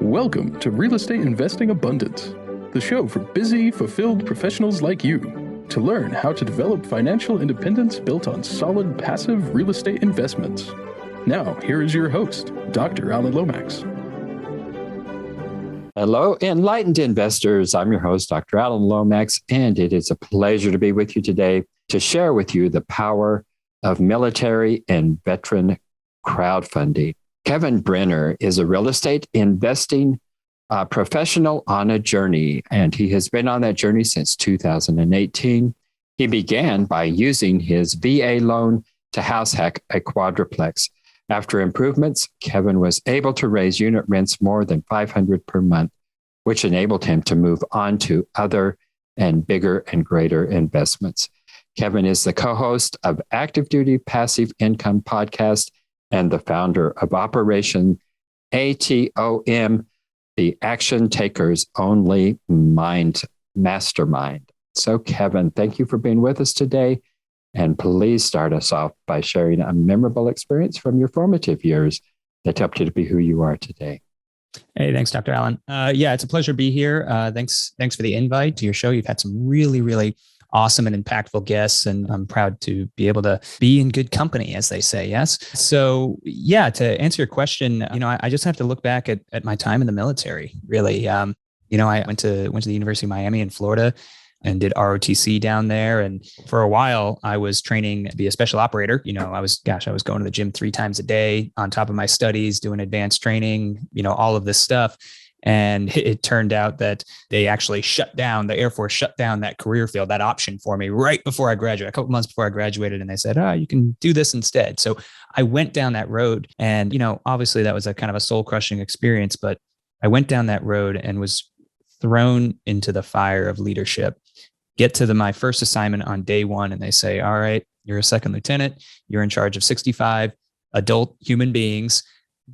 Welcome to Real Estate Investing Abundance, the show for busy, fulfilled professionals like you to learn how to develop financial independence built on solid, passive real estate investments. Now, here is your host, Dr. Alan Lomax. Hello, enlightened investors. I'm your host, Dr. Alan Lomax, and it is a pleasure to be with you today to share with you the power of military and veteran crowdfunding. Kevin Brenner is a real estate investing professional on a journey, and he has been on that journey since 2018. He began by using his VA loan to house hack a quadruplex. After improvements, Kevin was able to raise unit rents more than $500 per month, which enabled him to move on to other and bigger and greater investments. Kevin is the co-host of Active Duty Passive Income Podcast and the founder of Operation A.T.O.M, the Action Takers Only Mastermind. So, Kevin, thank you for being with us today. And please start us off by sharing a memorable experience from your formative years that helped you to be who you are today. Hey, thanks, Dr. Allen. It's a pleasure to be here. Thanks for the invite to your show. You've had some really awesome and impactful guests, and I'm proud to be able to be in good company, as they say. Yes. So to answer your question, I just have to look back at my time in the military. Really, I went to the University of Miami in Florida and did ROTC down there. And for a while, I was training to be a special operator. I was going to the gym 3 times a day on top of my studies, doing advanced training, all of this stuff. And it turned out that they actually the Air Force shut down that career field, that option for me right before I graduated, a couple months before I graduated. And they said, you can do this instead. So I went down that road. And, obviously that was a kind of a soul crushing experience, but I went down that road and was thrown into the fire of leadership. Get to my first assignment on day 1, and they say, all right, you're a second lieutenant. You're in charge of 65 adult human beings.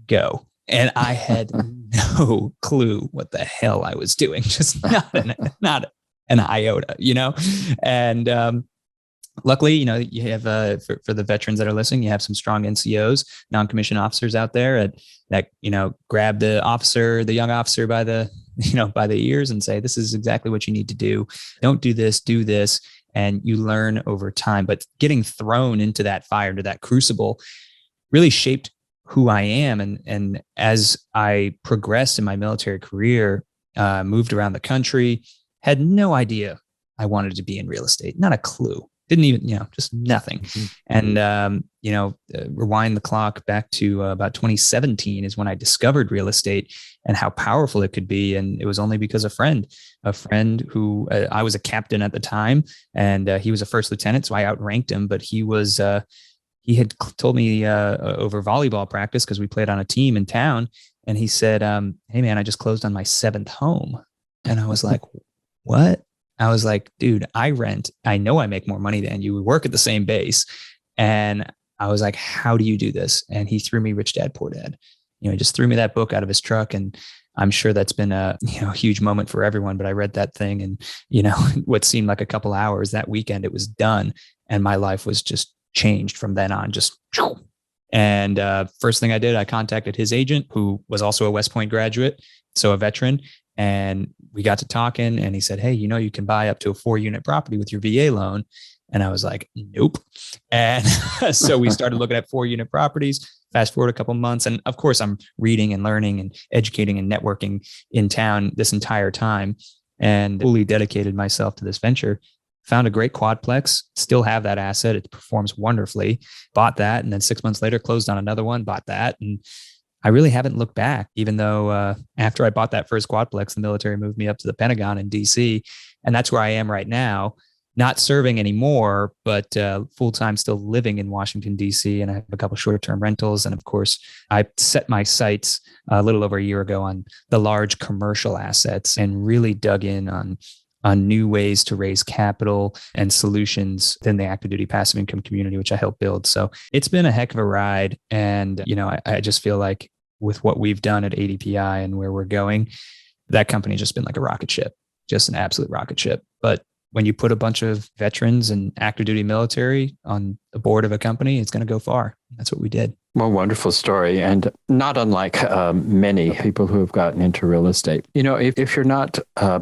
Go. And I had no clue what the hell I was doing. Just not an iota, And luckily, you have for the veterans that are listening, you have some strong NCOs, non-commissioned officers out there that grab the young officer by the ears and say, this is exactly what you need to do. Don't do this, do this. And you learn over time. But getting thrown into that fire, into that crucible, really shaped who I am. And as I progressed in my military career, moved around the country, had no idea I wanted to be in real estate, not a clue. Didn't even, just nothing. Mm-hmm. And, rewind the clock back to about 2017 is when I discovered real estate and how powerful it could be. And it was only because a friend who I was a captain at the time, and he was a first lieutenant. So I outranked him, but he had told me over volleyball practice, because we played on a team in town. And he said, hey man, I just closed on my 7th home. And I was like, what? I was like, dude, I rent. I know I make more money than you. We work at the same base. And I was like, how do you do this? And he threw me Rich Dad, Poor Dad. He just threw me that book out of his truck. And I'm sure that's been a huge moment for everyone. But I read that thing, and, what seemed like a couple hours that weekend, it was done. And my life was just changed from then on. And first thing I did, I contacted his agent, who was also a West Point graduate, so a veteran. And we got to talking, and he said, hey, you can buy up to a 4-unit property with your VA loan. And I was like, nope. And so we started looking at 4-unit properties. Fast forward a couple months. And of course, I'm reading and learning and educating and networking in town this entire time, and fully dedicated myself to this venture. Found a great quadplex, still have that asset. It performs wonderfully. Bought that. And then 6 months later, closed on another one, bought that. And I really haven't looked back, even though after I bought that first quadplex, the military moved me up to the Pentagon in DC. And that's where I am right now, not serving anymore, but full-time still living in Washington, DC. And I have a couple short-term rentals. And of course, I set my sights a little over a year ago on the large commercial assets and really dug in on new ways to raise capital and solutions in the active duty passive income community, which I helped build. So it's been a heck of a ride. And, I just feel like with what we've done at ADPI and where we're going, that company has just been like a rocket ship, just an absolute rocket ship. But when you put a bunch of veterans and active duty military on the board of a company, it's going to go far. That's what we did. Well, wonderful story, and not unlike many people who have gotten into real estate. If you're not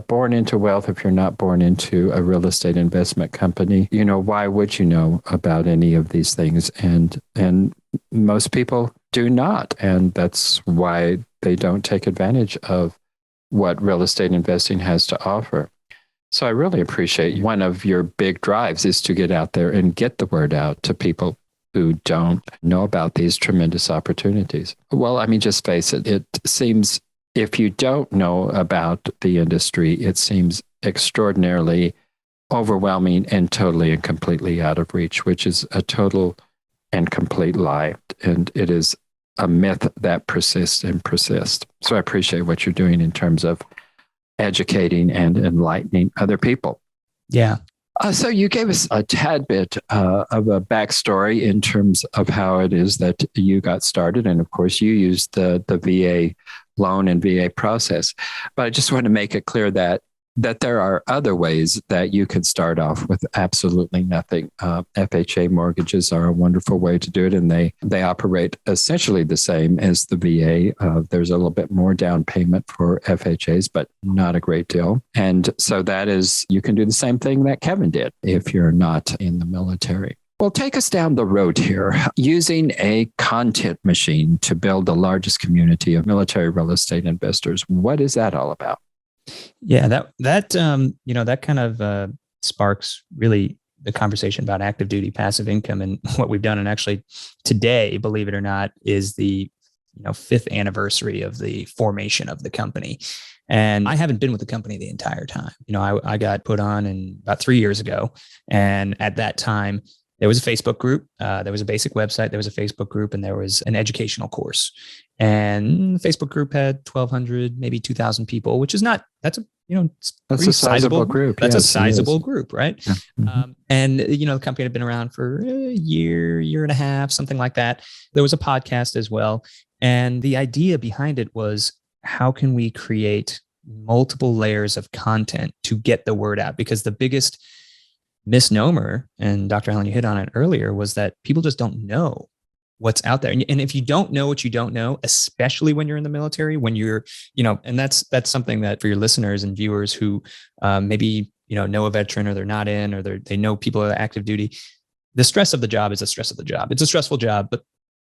born into wealth, if you're not born into a real estate investment company, why would you know about any of these things? And most people do not, and that's why they don't take advantage of what real estate investing has to offer. So I really appreciate one of your big drives is to get out there and get the word out to people who don't know about these tremendous opportunities. Well, I mean, just face it. It seems if you don't know about the industry, it seems extraordinarily overwhelming and totally and completely out of reach, which is a total and complete lie. And it is a myth that persists and persists. So I appreciate what you're doing in terms of educating and enlightening other people. Yeah. So you gave us a tad bit of a backstory in terms of how it is that you got started. And of course, you used the VA loan and VA process. But I just want to make it clear that there are other ways that you can start off with absolutely nothing. FHA mortgages are a wonderful way to do it, and they operate essentially the same as the VA. There's a little bit more down payment for FHAs, but not a great deal. And so you can do the same thing that Kevin did if you're not in the military. Well, take us down the road here. Using a content machine to build the largest community of military real estate investors. What is that all about? Yeah, that kind of sparks really the conversation about active duty passive income and what we've done. And actually today, believe it or not, is the 5th anniversary of the formation of the company. And I haven't been with the company the entire time. I got put on about 3 years ago. And at that time, there was a Facebook group, there was a basic website, there was a Facebook group, and there was an educational course. And the Facebook group had 1,200, maybe 2,000 people, which is that's a sizable group. That's a sizable group, right? Yeah. Mm-hmm. And the company had been around for a year and a half, something like that. There was a podcast as well. And the idea behind it was, how can we create multiple layers of content to get the word out? Because the biggest misnomer, and Dr. Allen, you hit on it earlier, was that people just don't know what's out there. And if you don't know what you don't know, especially when you're in the military, when you're, and that's something that for your listeners and viewers who maybe, know a veteran, or they're not in, or they know people are active duty, the stress of the job is the stress of the job. It's a stressful job, but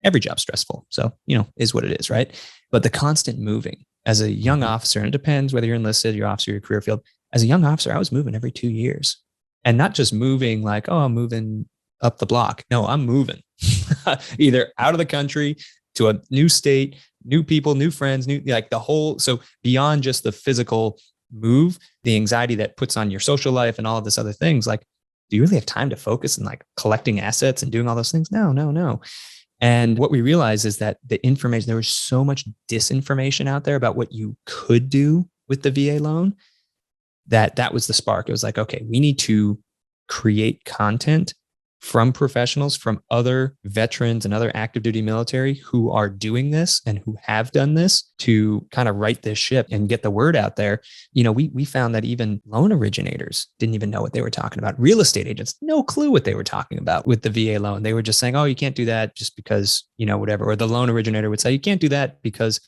every job's stressful. So, is what it is, right? But the constant moving as a young officer, and it depends whether you're enlisted, your officer, your career field. As a young officer, I was moving every 2 years. And not just moving like, oh, I'm moving up the block. No, I'm moving either out of the country to a new state, new people, new friends, so beyond just the physical move, the anxiety that puts on your social life and all of this other things, do you really have time to focus on collecting assets and doing all those things? No. And what we realized is that there was so much disinformation out there about what you could do with the VA loan, that was the spark. It was like, okay, we need to create content from professionals, from other veterans and other active duty military who are doing this and who have done this, to kind of right this ship and get the word out there. We found that even loan originators didn't even know what they were talking about. Real estate agents, no clue what they were talking about with the VA loan. They were just saying, oh, you can't do that just because, whatever. Or the loan originator would say, you can't do that because,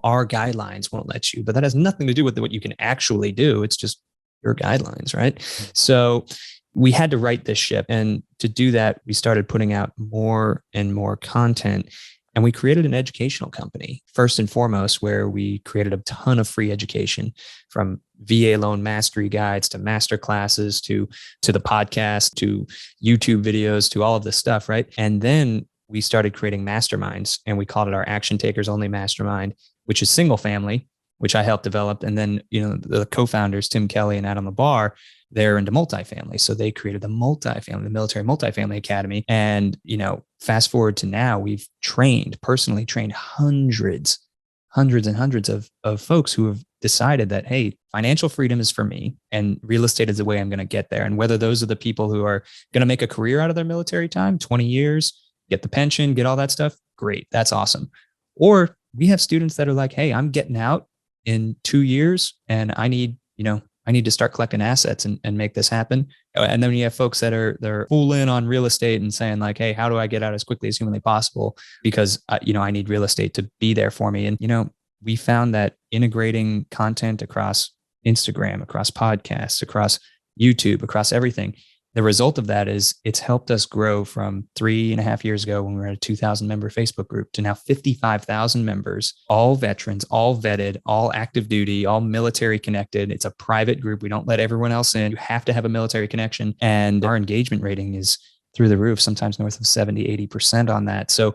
our guidelines won't let you. But that has nothing to do with what you can actually do. It's just your guidelines, right? So we had to right this ship. And to do that, we started putting out more and more content. And we created an educational company, first and foremost, where we created a ton of free education, from VA loan mastery guides to master classes to the podcast, to YouTube videos, to all of this stuff, right? And then we started creating masterminds, and we called it our Action Takers Only Mastermind, which is single family, which I helped develop. And then, the co-founders, Tim Kelly and Adam Labar, they're into multifamily. So they created the Military Multifamily Academy. And, fast forward to now, we've personally trained hundreds and hundreds of folks who have decided that, hey, financial freedom is for me and real estate is the way I'm going to get there. And whether those are the people who are going to make a career out of their military time, 20 years, get the pension, get all that stuff, great. That's awesome. Or we have students that are like, hey, I'm getting out in 2 years and I need I need to start collecting assets and make this happen. And then you have folks that they're full in on real estate and saying like, hey, how do I get out as quickly as humanly possible? Because, I need real estate to be there for me. And, we found that integrating content across Instagram, across podcasts, across YouTube, across everything, the result of that is it's helped us grow from 3.5 years ago when we were at a 2,000 member Facebook group to now 55,000 members, all veterans, all vetted, all active duty, all military connected. It's a private group. We don't let everyone else in. You have to have a military connection. And our engagement rating is through the roof, sometimes north of 70, 80% on that. So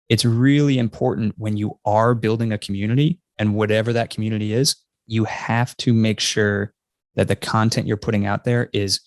it's really important when you are building a community, and whatever that community is, you have to make sure that the content you're putting out there is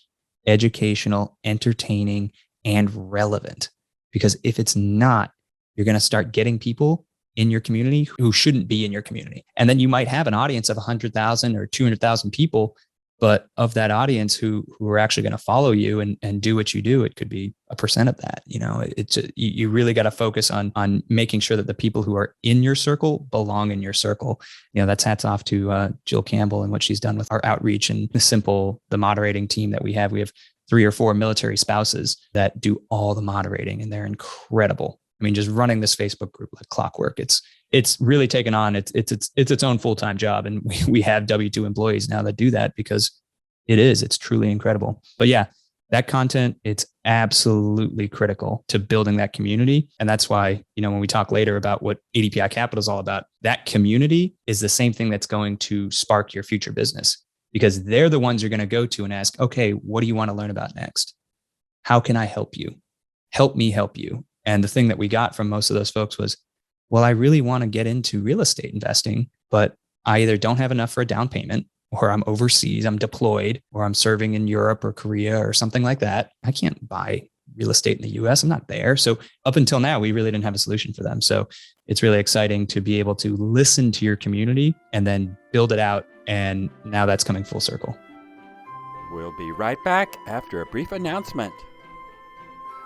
educational, entertaining, and relevant. Because if it's not, you're going to start getting people in your community who shouldn't be in your community. And then you might have an audience of 100,000 or 200,000 people, but of that audience who are actually going to follow you and do what you do, it could be 1% of that. You really got to focus on making sure that the people who are in your circle belong in your circle. That's hats off to Jill Campbell and what she's done with our outreach and the moderating team that we have. We have 3 or 4 military spouses that do all the moderating, and they're incredible. I mean, just running this Facebook group like clockwork. It's really taken on. It's its own full-time job. And we have W-2 employees now that do that because it's truly incredible. But yeah, that content, it's absolutely critical to building that community. And that's why, when we talk later about what ADPI Capital is all about, that community is the same thing that's going to spark your future business, because they're the ones you're going to go to and ask, okay, what do you want to learn about next? How can I help you? Help me help you. And the thing that we got from most of those folks was, well, I really want to get into real estate investing, but I either don't have enough for a down payment, or I'm overseas, I'm deployed, or I'm serving in Europe or Korea or something like that. I can't buy real estate in the US. I'm not there. So up until now, we really didn't have a solution for them. So it's really exciting to be able to listen to your community and then build it out. And now that's coming full circle. We'll be right back after a brief announcement.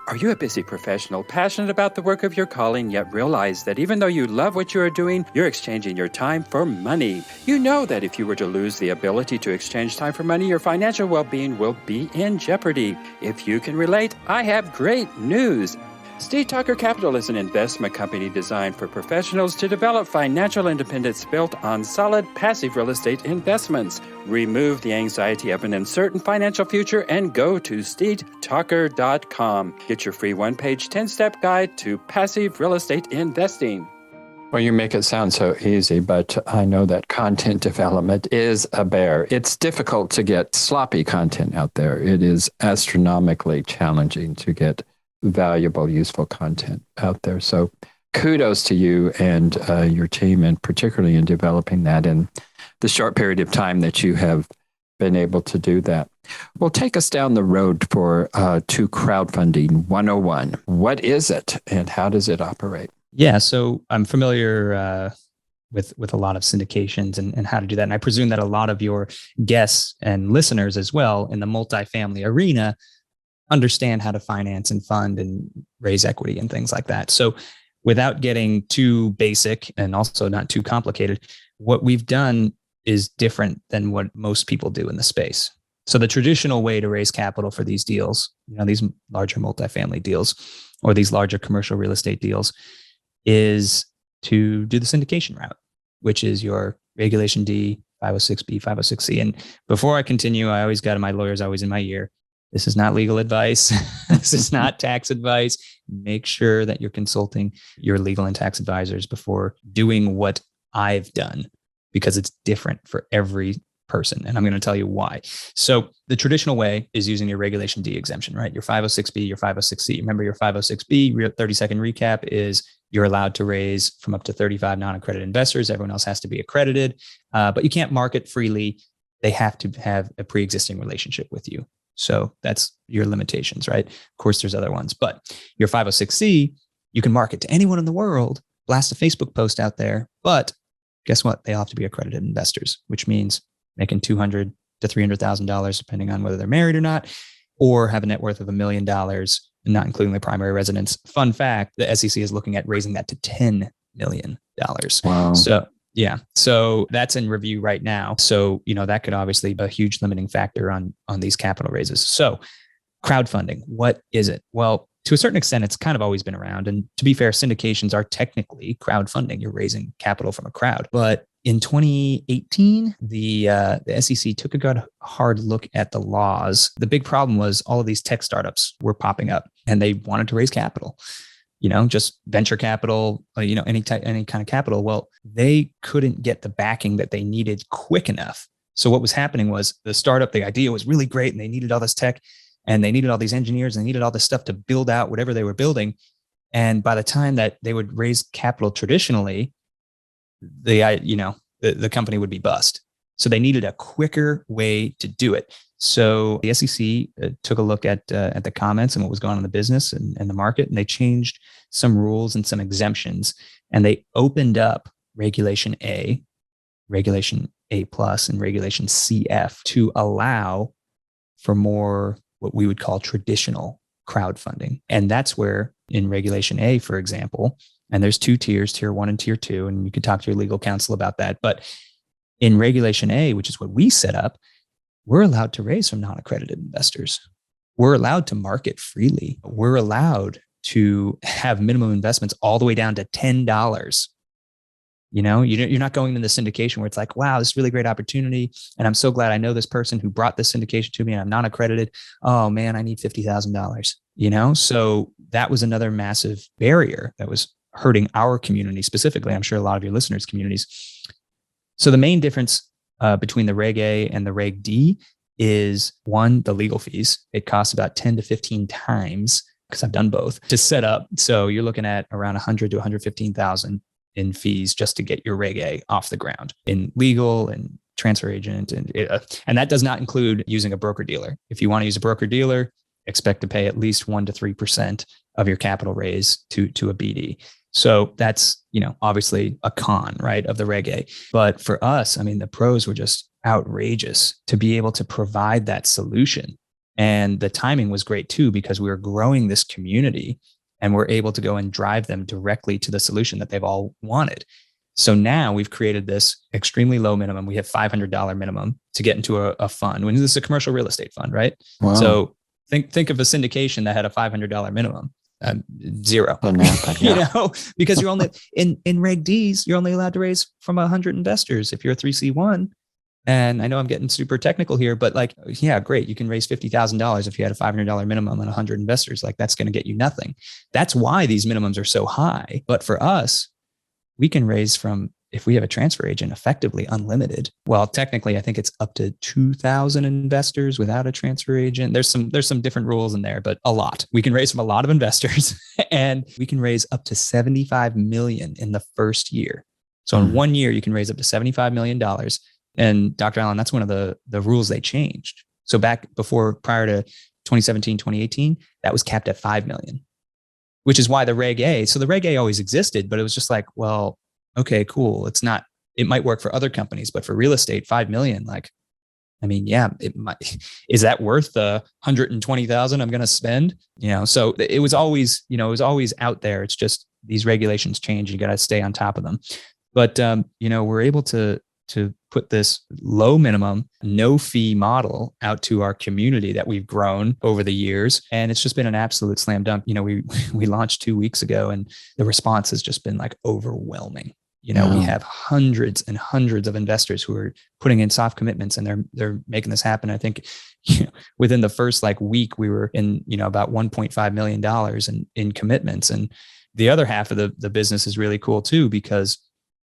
Are you a busy professional, passionate about the work of your calling, yet realize that even though you love what you are doing, you're exchanging your time for money? You know that if you were to lose the ability to exchange time for money, your financial well-being will be in jeopardy. If you can relate, I have great news. Steve Tucker Capital is an investment company designed for professionals to develop financial independence built on solid passive real estate investments. Remove the anxiety of an uncertain financial future and go to stevetucker.com. Get your free one-page 10-step guide to passive real estate investing. Well, you make it sound so easy, but I know that content development is a bear. It's difficult to get sloppy content out there. It is astronomically challenging to get valuable, useful content out there. So kudos to you and your team, and particularly in developing that in the short period of time that you have been able to do that. Well, take us down the road to Crowdfunding 101. What is it and how does it operate? Yeah, so I'm familiar with a lot of syndications and how to do that. And I presume that a lot of your guests and listeners as well in the multifamily arena understand how to finance and fund and raise equity and things like that. So without getting too basic and also not too complicated, what we've done is different than what most people do in the space. So the traditional way to raise capital for these deals, these larger multifamily deals or these larger commercial real estate deals, is to do the syndication route, which is your Regulation D, 506B, 506C. And before I continue, my lawyer's always in my ear. This is not legal advice. This is not tax advice. Make sure that you're consulting your legal and tax advisors before doing what I've done, because it's different for every person. And I'm going to tell you why. So the traditional way is using your Regulation D exemption, right? Your 506B, your 506C. Remember your 506B, 30-second recap is you're allowed to raise from up to 35 non-accredited investors. Everyone else has to be accredited, but you can't market freely. They have to have a pre-existing relationship with you. So that's your limitations, right? Of course, there's other ones, but your 506C, you can market to anyone in the world, blast a Facebook post out there, but guess what? They all have to be accredited investors, which means making $200,000 to $300,000, depending on whether they're married or not, or have a net worth of $1 million, not including the primary residence. Fun fact, the SEC is looking at raising that to $10 million. Wow. Yeah. So that's in review right now. So, that could obviously be a huge limiting factor on these capital raises. So crowdfunding, what is it? Well, to a certain extent, it's kind of always been around. And to be fair, syndications are technically crowdfunding. You're raising capital from a crowd. But in 2018, the SEC took a good hard look at the laws. The big problem was all of these tech startups were popping up and they wanted to raise capital. Just venture capital, any kind of capital. Well, they couldn't get the backing that they needed quick enough. So what was happening was the startup, the idea was really great and they needed all this tech and they needed all these engineers and they needed all this stuff to build out whatever they were building. And by the time that they would raise capital traditionally, the company would be bust. So they needed a quicker way to do it. So the SEC took a look at the comments and what was going on in the business and the market, and they changed some rules and some exemptions, and they opened up Regulation A, Regulation A+, and Regulation CF to allow for more what we would call traditional crowdfunding. And that's where in Regulation A, for example, and there's two tiers, tier 1 and tier 2, and you can talk to your legal counsel about that. But in Regulation A, which is what we set up, we're allowed to raise from non-accredited investors. We're allowed to market freely. We're allowed to have minimum investments all the way down to $10. You're not going into the syndication where it's like, wow, this is a really great opportunity. And I'm so glad I know this person who brought this syndication to me and I'm non-accredited. Oh man, I need $50,000, So that was another massive barrier that was hurting our community specifically. I'm sure a lot of your listeners' communities. So the main difference between the Reg A and the Reg D is one, the legal fees. It costs about 10 to 15 times, because I've done both, to set up. So you're looking at around 100 to 115,000 in fees just to get your Reg A off the ground in legal and transfer agent. And that does not include using a broker dealer. If you want to use a broker dealer, expect to pay at least 1 to 3% of your capital raise to a BD. So that's, obviously a con, right, of the Reg A. But for us, the pros were just outrageous to be able to provide that solution. And the timing was great too, because we were growing this community and we're able to go and drive them directly to the solution that they've all wanted. So now we've created this extremely low minimum. We have $500 minimum to get into a fund. When this is a commercial real estate fund, right? Wow. So think of a syndication that had a $500 minimum. Zero, because you're only in Reg Ds, you're only allowed to raise from 100 investors. If you're a 3C1, and I know I'm getting super technical here, but great. You can raise $50,000 if you had a $500 minimum and 100 investors. That's going to get you nothing. That's why these minimums are so high. But for us, we can raise from, if we have a transfer agent, effectively unlimited. Well, technically, I think it's up to 2,000 investors without a transfer agent. There's some different rules in there, but a lot. We can raise from a lot of investors, and we can raise up to $75 million in the first year. So in 1 year, you can raise up to $75 million. And Dr. Allen, that's one of the rules they changed. So prior to 2017, 2018, that was capped at 5 million, which is why the Reg A. So the Reg A always existed, but it was just like, well, okay, cool. It might work for other companies, but for real estate, 5 million, it might, is that worth the 120,000 I'm going to spend? So it was always, out there. It's just these regulations change. You got to stay on top of them. But, we're able to put this low minimum, no fee model out to our community that we've grown over the years. And it's just been an absolute slam dunk. We launched 2 weeks ago and the response has just been overwhelming. We have hundreds and hundreds of investors who are putting in soft commitments and they're making this happen. I think within the first week, we were in, about $1.5 million in commitments. And the other half of the business is really cool too, because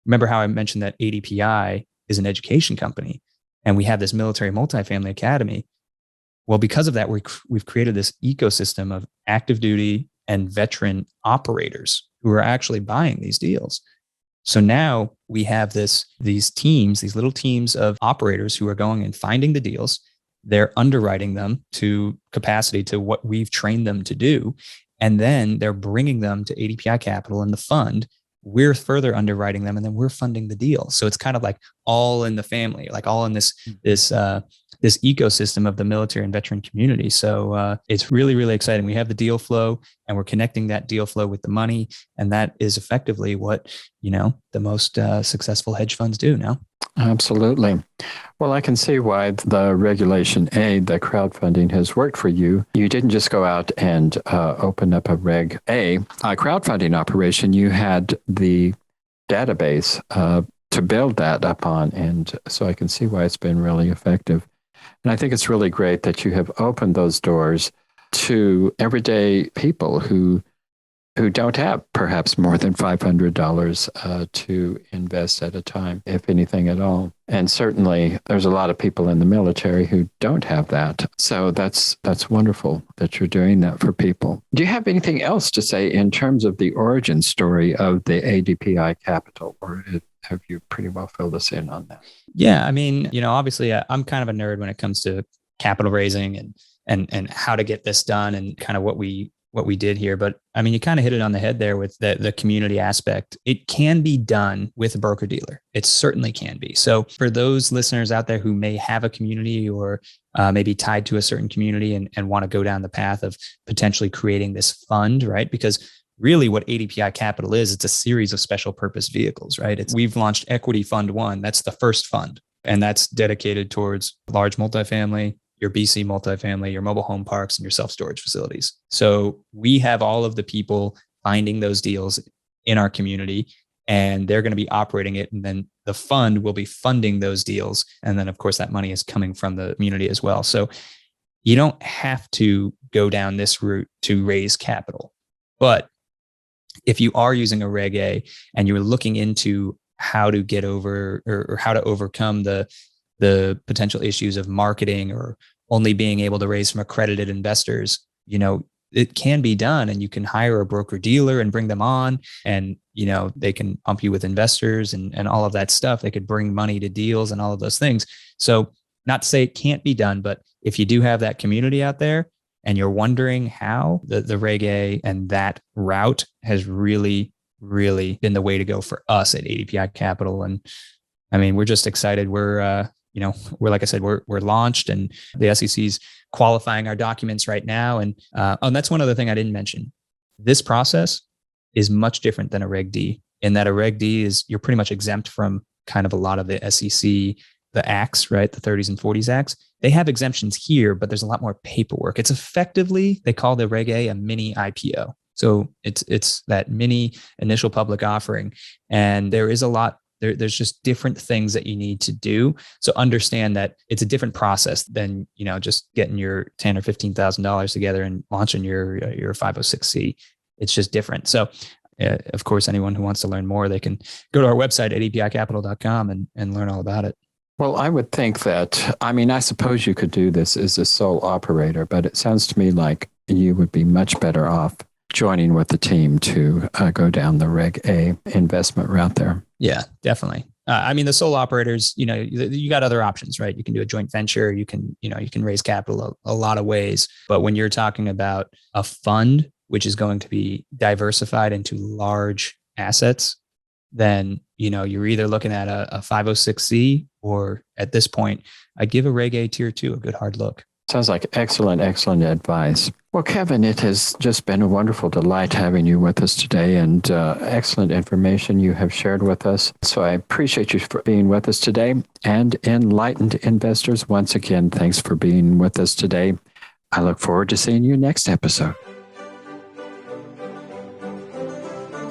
remember how I mentioned that ADPI is an education company and we have this military multifamily academy. Well, because of that, we've created this ecosystem of active duty and veteran operators who are actually buying these deals. So now we have these little teams of operators who are going and finding the deals. They're underwriting them to capacity to what we've trained them to do. And then they're bringing them to ADPI Capital and the fund. We're further underwriting them and then we're funding the deal. So it's kind of all in the family, all in this this ecosystem of the military and veteran community. So it's really, really exciting. We have the deal flow and we're connecting that deal flow with the money. And that is effectively what, the most successful hedge funds do now. Absolutely. Well, I can see why the Regulation A, the crowdfunding, has worked for you. You didn't just go out and open up a Reg A crowdfunding operation. You had the database to build that upon. And so I can see why it's been really effective. And I think it's really great that you have opened those doors to everyday people who don't have perhaps more than $500 to invest at a time, if anything at all. And certainly there's a lot of people in the military who don't have that. So that's wonderful that you're doing that for people. Do you have anything else to say in terms of the origin story of the ADPI capital, or have you pretty well filled us in on that? Yeah, I mean, obviously I'm kind of a nerd when it comes to capital raising and how to get this done and kind of what we did here. But I mean, you kind of hit it on the head there with the community aspect. It can be done with a broker dealer. It certainly can be. So for those listeners out there who may have a community or maybe tied to a certain community and want to go down the path of potentially creating this fund, right? Because really what ADPI Capital is, it's a series of special purpose vehicles, right? We've launched Equity Fund 1. That's the first fund. And that's dedicated towards large multifamily, your BC multifamily, your mobile home parks, and your self-storage facilities. So we have all of the people finding those deals in our community, and they're going to be operating it. And then the fund will be funding those deals. And then, of course, that money is coming from the community as well. So you don't have to go down this route to raise capital. But if you are using a Reg A and you're looking into how to get over or how to overcome the potential issues of marketing or only being able to raise from accredited investors, it can be done, and you can hire a broker dealer and bring them on, and, they can pump you with investors and all of that stuff. They could bring money to deals and all of those things. So not to say it can't be done, but if you do have that community out there and you're wondering how, the Reg A and that route has really, really been the way to go for us at ADPI Capital. And I mean, we're just excited. We're like I said, we're launched, and the SEC's qualifying our documents right now. And that's one other thing I didn't mention. This process is much different than a Reg D, in that a Reg D is you're pretty much exempt from kind of a lot of the SEC, the acts, right? The 30s and 40s acts. They have exemptions here, but there's a lot more paperwork. It's effectively, they call the Reg A mini IPO. So it's that mini initial public offering. And there is a lot. There's just different things that you need to do. So understand that it's a different process than, just getting your $10,000 or $15,000 together and launching your 506c. It's just different. So of course, anyone who wants to learn more, they can go to our website, adpicapital.com, and learn all about it. Well, I would think that, I suppose you could do this as a sole operator, but it sounds to me like you would be much better off joining with the team to go down the Reg A investment route there. Yeah, definitely. The sole operators, you got other options, right? You can do a joint venture. You can raise capital a lot of ways. But when you're talking about a fund, which is going to be diversified into large assets, then, you're either looking at a 506c, or at this point, I'd give a Reg A Tier 2 a good hard look. Sounds like excellent advice. Well, Kevin, it has just been a wonderful delight having you with us today, and excellent information you have shared with us. So I appreciate you for being with us today. And enlightened investors, once again, thanks for being with us today. I look forward to seeing you next episode.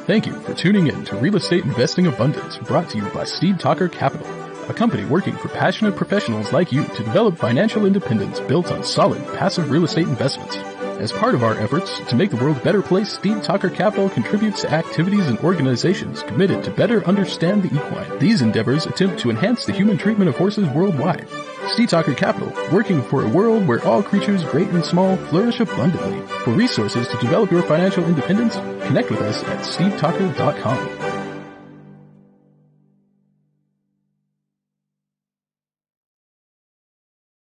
Thank you for tuning in to Real Estate Investing Abundance, brought to you by Steve Talker Capital, a company working for passionate professionals like you to develop financial independence built on solid, passive real estate investments. As part of our efforts to make the world a better place, Steve Talker Capital contributes to activities and organizations committed to better understand the equine. These endeavors attempt to enhance the human treatment of horses worldwide. Steve Talker Capital, working for a world where all creatures, great and small, flourish abundantly. For resources to develop your financial independence, connect with us at stevetalker.com.